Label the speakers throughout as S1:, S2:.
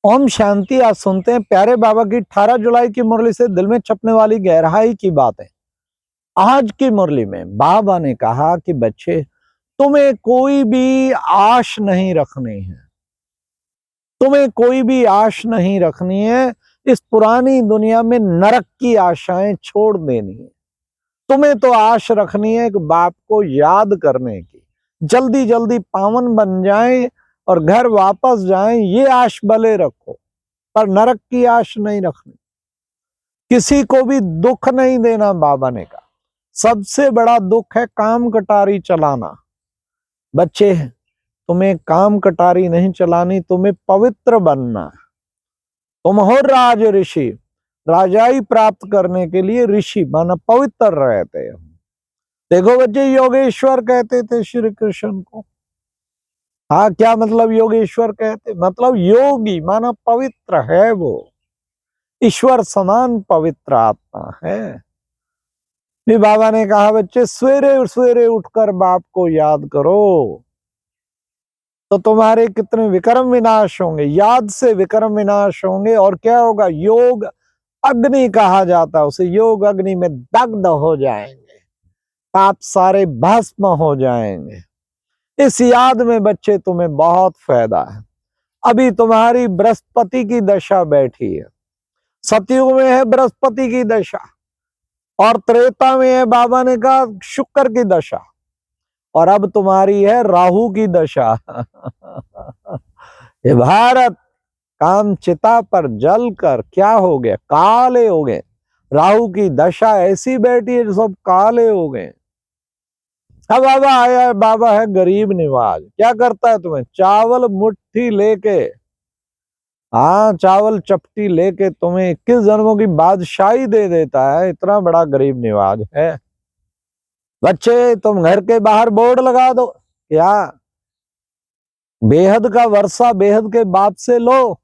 S1: ओम शांति। आज सुनते हैं प्यारे बाबा की 18 जुलाई की मुरली से दिल में छपने वाली गहराई की बातें। आज की मुरली में बाबा ने कहा कि बच्चे, तुम्हें कोई भी आश नहीं रखनी है। तुम्हें कोई भी आश नहीं रखनी है। इस पुरानी दुनिया में नरक की आशाएं छोड़ देनी है। तुम्हें तो आश रखनी है कि बाप को याद करने की, जल्दी जल्दी पावन बन जाएं और घर वापस जाएं। ये आश भले रखो, पर नरक की आश नहीं रखनी। किसी को भी दुख नहीं देना। बाबा ने कहा सबसे बड़ा दुख है काम कटारी चलाना। बच्चे, तुम्हें काम कटारी नहीं चलानी, तुम्हें पवित्र बनना। तुम हो राज ऋषि। राजाई प्राप्त करने के लिए ऋषि माना पवित्र रहते हो। देखो बच्चे, योगेश्वर कहते थे श्री कृष्ण को। हाँ, क्या मतलब योगेश्वर कहते? मतलब योगी माना पवित्र है। वो ईश्वर समान पवित्र आत्मा है। फिर बाबा ने कहा बच्चे, सवेरे सवेरे उठकर बाप को याद करो तो तुम्हारे कितने विक्रम विनाश होंगे। याद से विक्रम विनाश होंगे। और क्या होगा? योग अग्नि कहा जाता है उसे। योग अग्नि में दग्ध हो जाएंगे, पाप सारे भस्म हो जाएंगे। इस याद में बच्चे तुम्हें बहुत फायदा है। अभी तुम्हारी बृहस्पति की दशा बैठी है। सतयुग में है बृहस्पति की दशा, और त्रेता में है बाबा ने कहा शुक्र की दशा, और अब तुम्हारी है राहु की दशा। ये भारत काम चिता पर जल कर क्या हो गए? काले हो गए। राहु की दशा ऐसी बैठी है जो सब काले हो गए। अब बाबा आया है। बाबा है गरीब निवाज। क्या करता है? तुम्हें चावल मुट्ठी लेके, हाँ, चावल चपटी लेके तुम्हें 21 जन्मों की बादशाही दे देता है। इतना बड़ा गरीब निवाज है। बच्चे, तुम घर के बाहर बोर्ड लगा दो। क्या? बेहद का वर्षा बेहद के बाप से लो।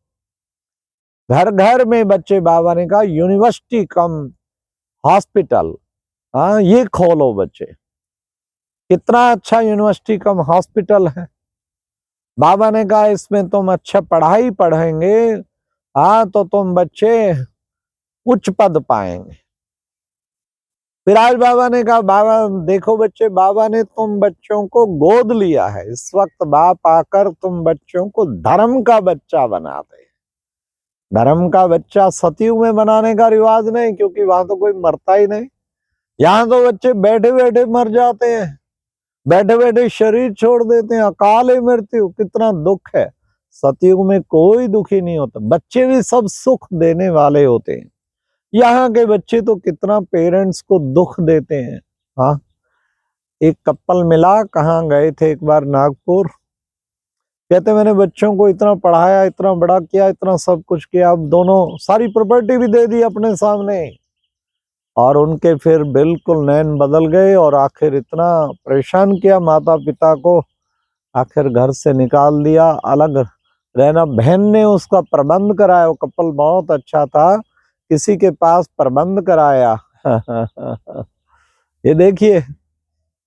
S1: घर घर में बच्चे, बाबा ने कहा यूनिवर्सिटी कम हॉस्पिटल, हाँ, ये खोलो बच्चे। कितना अच्छा यूनिवर्सिटी कम हॉस्पिटल है। बाबा ने कहा इसमें तुम अच्छा पढ़ाई पढ़ेंगे, हाँ, तो तुम बच्चे उच्च पद पाएंगे। फिर आज बाबा ने कहा, बाबा देखो बच्चे, बाबा ने तुम बच्चों को गोद लिया है। इस वक्त बाप आकर तुम बच्चों को धर्म का बच्चा बना दे। धर्म का बच्चा सतयुग में बनाने का रिवाज नहीं, क्योंकि वहां तो कोई मरता ही नहीं। यहाँ तो बच्चे बैठे बैठे मर जाते हैं, बैठे बैठे शरीर छोड़ देते हैं। अकाल मृत्यु, कितना दुख है। सतयुग में कोई दुखी नहीं होता। बच्चे भी सब सुख देने वाले होते हैं। यहाँ के बच्चे तो कितना पेरेंट्स को दुख देते हैं। हाँ, एक कपल मिला, कहाँ गए थे एक बार, नागपुर। कहते मैंने बच्चों को इतना पढ़ाया, इतना बड़ा किया, इतना सब कुछ किया, अब दोनों सारी प्रॉपर्टी भी दे दी अपने सामने, और उनके फिर बिल्कुल नैन बदल गए। और आखिर इतना परेशान किया माता पिता को, आखिर घर से निकाल दिया, अलग रहना। बहन ने उसका प्रबंध कराया। वो कपल बहुत अच्छा था, किसी के पास प्रबंध कराया। ये देखिए,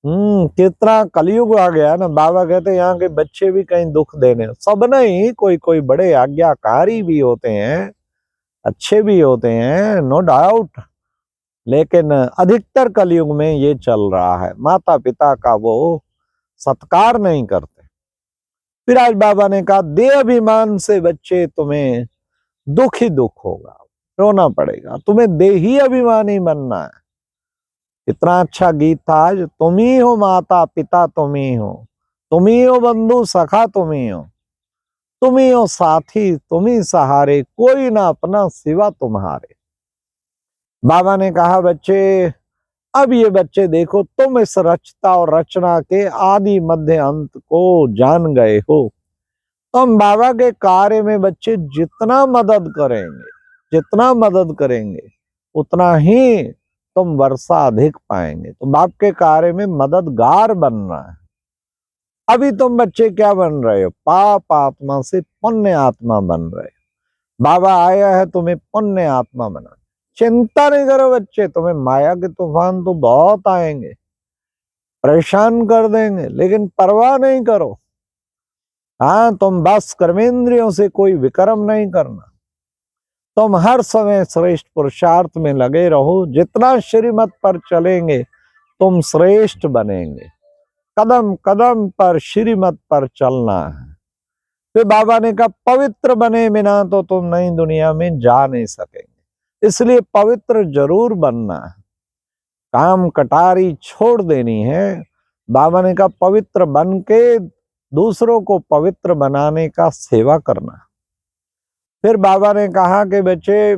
S1: कितना कलयुग आ गया ना। बाबा कहते यहाँ के बच्चे भी कहीं दुख देने, सब नहीं, कोई कोई बड़े आज्ञाकारी भी होते हैं, अच्छे भी होते हैं, नो डाउट, लेकिन अधिकतर कलयुग में ये चल रहा है। माता पिता का वो सत्कार नहीं करते। फिर आज बाबा ने कहा दे अभिमान से बच्चे तुम्हें दुख ही दुख होगा, रोना पड़ेगा। तुम्हें देही अभिमानी बनना है। इतना अच्छा गीत था आज। तुम ही हो माता पिता, तुम ही हो, तुम ही हो बंधु सखा, तुम ही हो, तुम ही हो साथी, तुम ही सहारे, कोई ना अपना सिवा तुम्हारे। बाबा ने कहा बच्चे, अब ये बच्चे देखो, तुम इस रचता और रचना के आदि मध्य अंत को जान गए हो। तुम बाबा के कार्य में बच्चे जितना मदद करेंगे, जितना मदद करेंगे, उतना ही तुम वर्षा अधिक पाएंगे। तो बाप के कार्य में मददगार बनना है। अभी तुम बच्चे क्या बन रहे हो? पाप आत्मा से पुण्य आत्मा बन रहे हो। बाबा आया है तुम्हें पुण्य आत्मा बना। चिंता नहीं करो बच्चे, तुम्हें माया के तूफान तो बहुत आएंगे, परेशान कर देंगे, लेकिन परवाह नहीं करो। हाँ, तुम बस कर्मेंद्रियों से कोई विक्रम नहीं करना, तुम हर समय श्रेष्ठ पुरुषार्थ में लगे रहो। जितना श्रीमत पर चलेंगे तुम श्रेष्ठ बनेंगे। कदम कदम पर श्रीमत पर चलना है। फिर बाबा ने कहा पवित्र बने बिना तो तुम नई दुनिया में जा नहीं सकेंगे, इसलिए पवित्र जरूर बनना है। काम कटारी छोड़ देनी है। बाबा ने कहा पवित्र बन के दूसरों को पवित्र बनाने का सेवा करना। फिर बाबा ने कहा कि बच्चे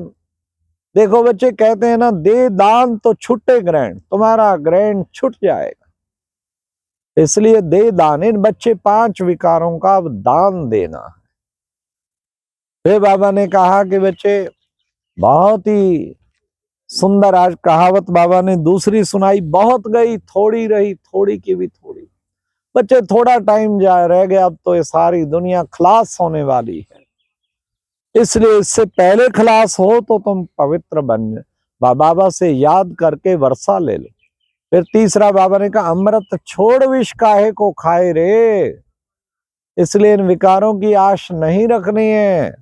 S1: देखो, बच्चे कहते हैं ना, दे दान तो छुट्टे ग्रहण, तुम्हारा ग्रहण छूट जाएगा, इसलिए दे दान। इन बच्चे 5 विकारों का अब दान देना है। फिर बाबा ने कहा कि बच्चे बहुत ही सुंदर आज कहावत बाबा ने दूसरी सुनाई, बहुत गई थोड़ी रही, थोड़ी की भी थोड़ी। बच्चे थोड़ा टाइम जा रह गया, अब तो ये सारी दुनिया खलास होने वाली है, इसलिए इससे पहले खलास हो तो तुम पवित्र बन जाओ। बाबा से याद करके वर्षा ले लो। फिर तीसरा बाबा ने कहा अमृत छोड़ विष काहे को खाए रे, इसलिए इन विकारों की आश नहीं रखनी है,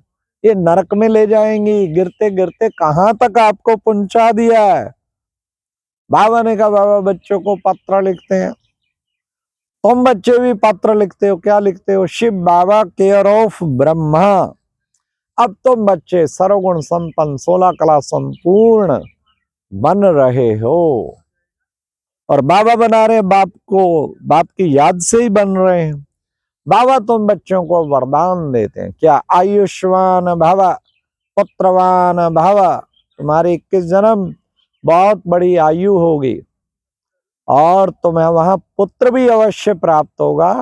S1: ये नरक में ले जाएंगी, गिरते गिरते कहां तक आपको पहुंचा दिया है। बाबा ने कहा बाबा बच्चों को पत्र लिखते हैं, तुम बच्चे भी पत्र लिखते हो, क्या लिखते हो? शिव बाबा केयर ऑफ ब्रह्मा। अब तुम बच्चे सर्वगुण संपन्न 16 कला संपूर्ण बन रहे हो, और बाबा बना रहे हैं बाप को, बाप की याद से ही बन रहे हैं। बाबा तुम बच्चों को वरदान देते हैं, क्या? आयुष्मान भव पुत्रवान भव, तुम्हारे 21 जन्म बहुत बड़ी आयु होगी और तुम्हें वहां पुत्र भी अवश्य प्राप्त होगा,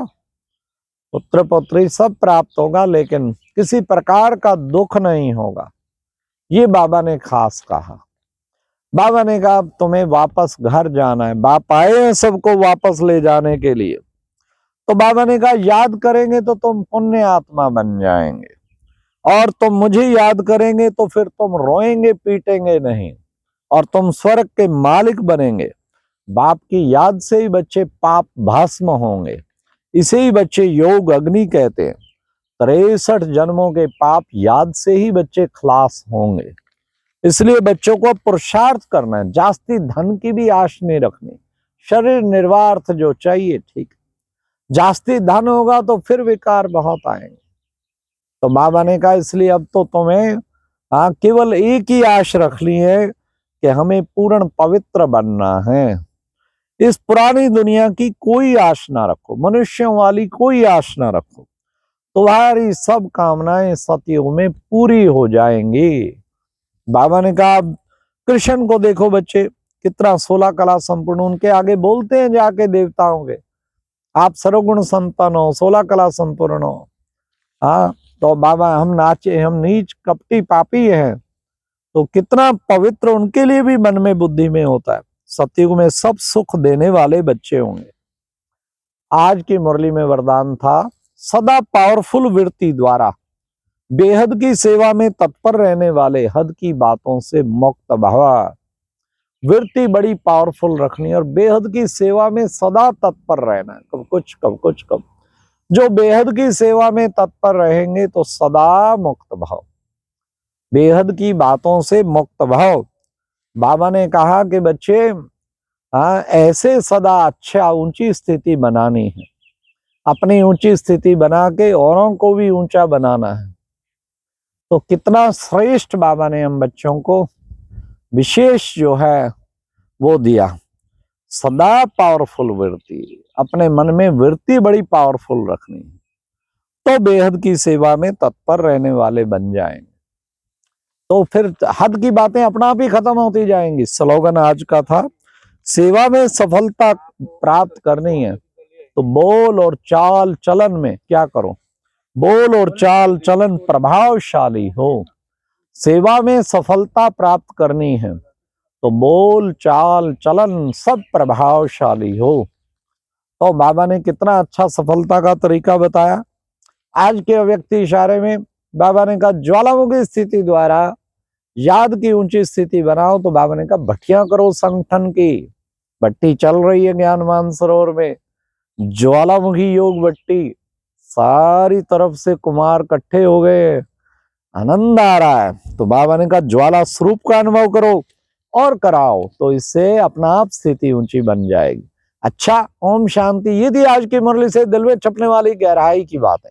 S1: पुत्र पुत्री सब प्राप्त होगा, लेकिन किसी प्रकार का दुख नहीं होगा। ये बाबा ने खास कहा। बाबा ने कहा तुम्हें वापस घर जाना है, बाप आए हैं सबको वापस ले जाने के लिए। तो बाबा ने कहा याद करेंगे तो तुम पुण्य आत्मा बन जाएंगे, और तुम मुझे याद करेंगे तो फिर तुम रोएंगे पीटेंगे नहीं, और तुम स्वर्ग के मालिक बनेंगे। बाप की याद से ही बच्चे पाप भस्म होंगे, इसे ही बच्चे योग अग्नि कहते हैं। 63 जन्मों के पाप याद से ही बच्चे खलास होंगे। इसलिए बच्चों को पुरुषार्थ करना है, जास्ती धन की भी आश नहीं रखनी, शरीर निर्वार्थ जो चाहिए ठीक। जास्ती धन होगा तो फिर विकार बहुत आएंगे। तो बाबा ने कहा इसलिए अब तो तुम्हें केवल एक ही आश रखनी है कि हमें पूर्ण पवित्र बनना है। इस पुरानी दुनिया की कोई आश ना रखो, मनुष्यों वाली कोई आश ना रखो, तुम्हारी सब कामनाएं सतयुग में पूरी हो जाएंगी। बाबा ने कहा कृष्ण को देखो बच्चे, कितना 16 कला संपूर्ण, उनके आगे बोलते हैं जाके देवताओं के, आप सर्वगुण संपन्न हो, 16 कला संपूर्ण हो। हाँ, तो बाबा हम नाचे, हम नीच कपटी पापी हैं, तो कितना पवित्र उनके लिए भी मन में बुद्धि में होता है। सतयुग में सब सुख देने वाले बच्चे होंगे। आज की मुरली में वरदान था सदा पावरफुल वृत्ति द्वारा बेहद की सेवा में तत्पर रहने वाले हद की बातों से मुक्त भवा। वृत्ति बड़ी पावरफुल रखनी और बेहद की सेवा में सदा तत्पर रहना, कब कुछ कब कुछ कब। जो बेहद की सेवा में तत्पर रहेंगे तो सदा मुक्त भाव, बेहद की बातों से मुक्त भाव। बाबा ने कहा कि बच्चे ऐसे सदा अच्छा ऊंची स्थिति बनानी है, अपनी ऊंची स्थिति बना के औरों को भी ऊंचा बनाना है। तो कितना श्रेष्ठ बाबा ने हम बच्चों को विशेष जो है वो दिया, सदा पावरफुल वृत्ति, अपने मन में वृत्ति बड़ी पावरफुल रखनी है, तो बेहद की सेवा में तत्पर रहने वाले बन जाएंगे। तो फिर हद की बातें अपना आप ही खत्म होती जाएंगी। स्लोगन आज का था सेवा में सफलता प्राप्त करनी है तो बोल और चाल चलन में क्या करो, बोल और चाल चलन प्रभावशाली हो। सेवा में सफलता प्राप्त करनी है तो बोल चाल चलन सब प्रभावशाली हो। तो बाबा ने कितना अच्छा सफलता का तरीका बताया। आज के व्यक्ति इशारे में बाबा ने कहा ज्वालामुखी स्थिति द्वारा याद की ऊंची स्थिति बनाओ, तो बाबा ने कहा भट्टियां करो संगठन की। भट्टी चल रही है ज्ञान मानसरोवर में, ज्वालामुखी योग भट्टी सारी तरफ से कुमार इकट्ठे हो गए, आनंद आ रहा है। तो बाबा ने कहा ज्वाला स्वरूप का अनुभव करो और कराओ, तो इससे अपना आप स्थिति ऊंची बन जाएगी। अच्छा, ओम शांति। ये थी आज की मुरली से दिल में छपने वाली गहराई की बातें।